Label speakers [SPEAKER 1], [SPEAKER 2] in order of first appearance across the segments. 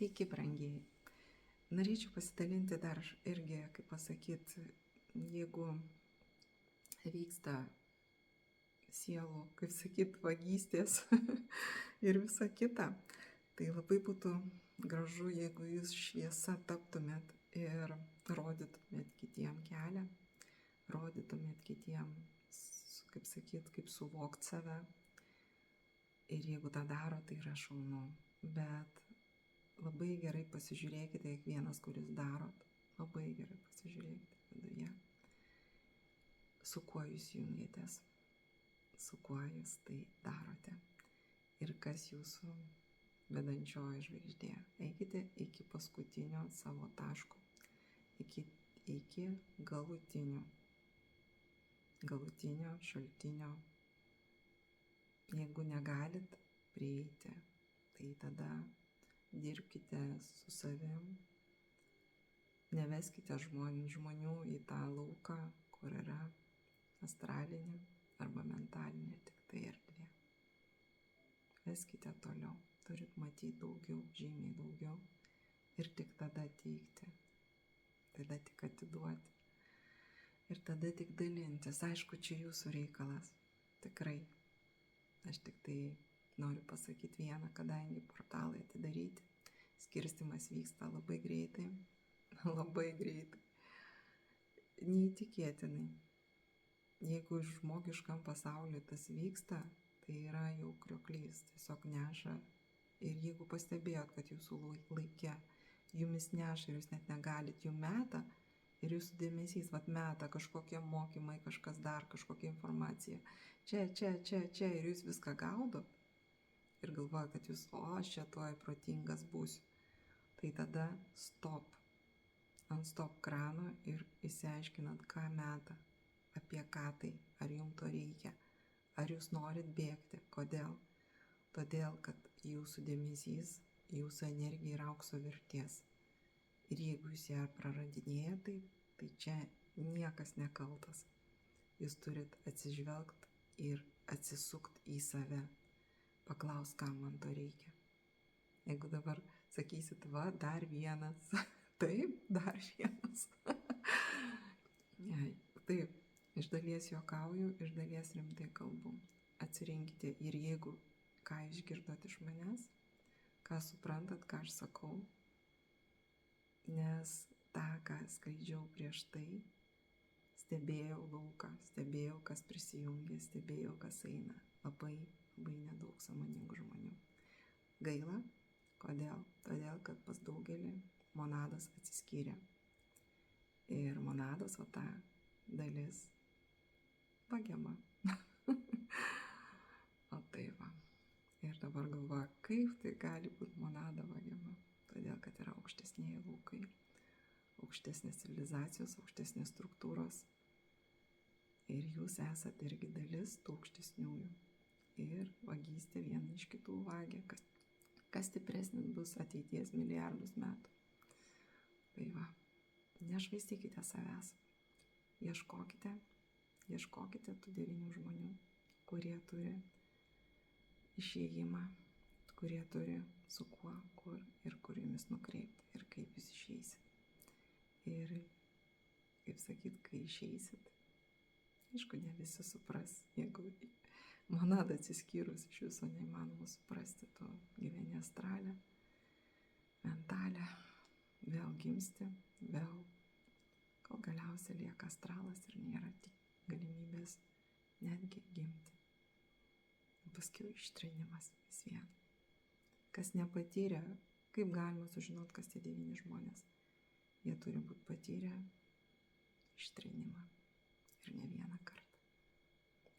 [SPEAKER 1] Sveiki, brangieji. Norėčiau pasidalinti dar irgi, kaip pasakyti, jeigu vyksta sielų, kaip sakyt, vagystės ir visa kita, tai labai būtų gražu, jeigu jūs šviesa taptumėt ir rodytumėt kitiem kelią, rodytumėt kitiem, kaip sakyt, kaip suvokt save. Ir jeigu tą daro, tai yra šaunu. Bet labai gerai pasižiūrėkite, kiekvienas, kuris darot, labai gerai pasižiūrėkite viduje, su kuo jūs jungiatės, su kuo jūs tai darote ir kas jūsų vedančioji žvaigždė. Eikite iki paskutinio savo taško, iki galutinio šaltinio. Jeigu negalit prieiti, tai tada dirbkite su savim, neveskite žmonių į tą lauką, kur yra astralinė arba mentalinė tik tai erdvė. Veskite toliau, turit matyti daugiau, žymiai daugiau ir tik tada teikti, tada tik atiduoti ir tada tik dalintis. Aišku, čia jūsų reikalas, tikrai. Aš tik tai noriu pasakyti vieną, kadangi portalai atidaryti, skirstymas vyksta labai greitai, neįtikėtinai. Jeigu žmogiškam pasauliu tas vyksta, tai yra jau krioklys, tiesiog neša. Ir jeigu pastebėjot, kad jūsų laike jumis neša ir jūs net negalit, jų meta ir jūsų dėmesys meta kažkokie mokymai, kažkas dar, kažkokia informacija. Čia ir jūs viską gaudot ir galvoja, kad jūs, aš čia tuoj protingas būsiu. Tai tada stop, ant stop krano ir išsiaiškinat, ką meta, apie ką tai, ar jums to reikia, ar jūs norit bėgti, kodėl. Todėl, kad jūsų dėmesys, jūsų energija yra aukso vertės. Ir jeigu jūs ją praradinėjate, tai čia niekas nekaltas. Jūs turit atsižvelgti ir atsisukti į save. Paklaus, kam man to reikia. Jeigu dabar sakysit, dar vienas. Taip, dar vienas. Taip, iš dalies juokauju, iš dalies rimtai kalbu. Atsirinkite ir jeigu ką išgirdot iš manęs, ką suprantat, ką aš sakau, nes tą, ką skleidžiau prieš tai, stebėjau lauką, stebėjau, kas prisijungia, stebėjau, kas eina. Labai nedaug sąmoningų žmonių. Gaila, kodėl? Todėl, kad pas daugelį monadas atsiskyrė. Ir monadas, ta dalis vagiama. O tai va. Ir dabar galvoju, kaip tai gali būti monada vagiama. Todėl, kad yra aukštesnėje laukai, aukštesnės civilizacijos, aukštesnės struktūros. Ir jūs esate irgi dalis tų aukštesniųjų. Ir vagystė viena iš kitų vagia, kas stipresnis bus ateities milijardus metų. Tai va, nešvaistykite savęs. Ieškokite tų 9 žmonių, kurie turi išėjimą, kurie turi su kuo, kur ir kur jumis nukreipti ir kaip jūs išeisit. Ir, kaip sakyt, kai išeisit, aišku, ne visi supras, jeigu monada atsiskyrus, iš viso neįmanoma suprasti, tu gyveni astralę, mentalę, vėl gimsti, vėl, kol galiausiai lieka astralas ir nėra galimybės netgi gimti. Paskiau ištrenimas vis vien. Kas nepatyrė, kaip galima sužinoti, kas tie 9 žmonės? Jie turi būti patyrę ištrenimą ir ne vieną kartą.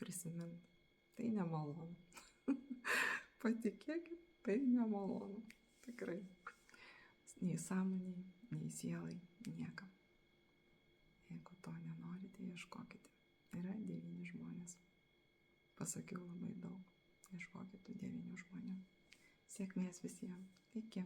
[SPEAKER 1] Prisimint, tai nemalonu. Patikėkit, tai nemalonu. Tikrai. Nei sąmoniai, nei sielai, niekam. Jeigu to nenorite, ieškokite. Yra 9 žmonės. Pasakiau labai daug. Ieškokite 9 žmonių. Sėkmės visiems. Iki.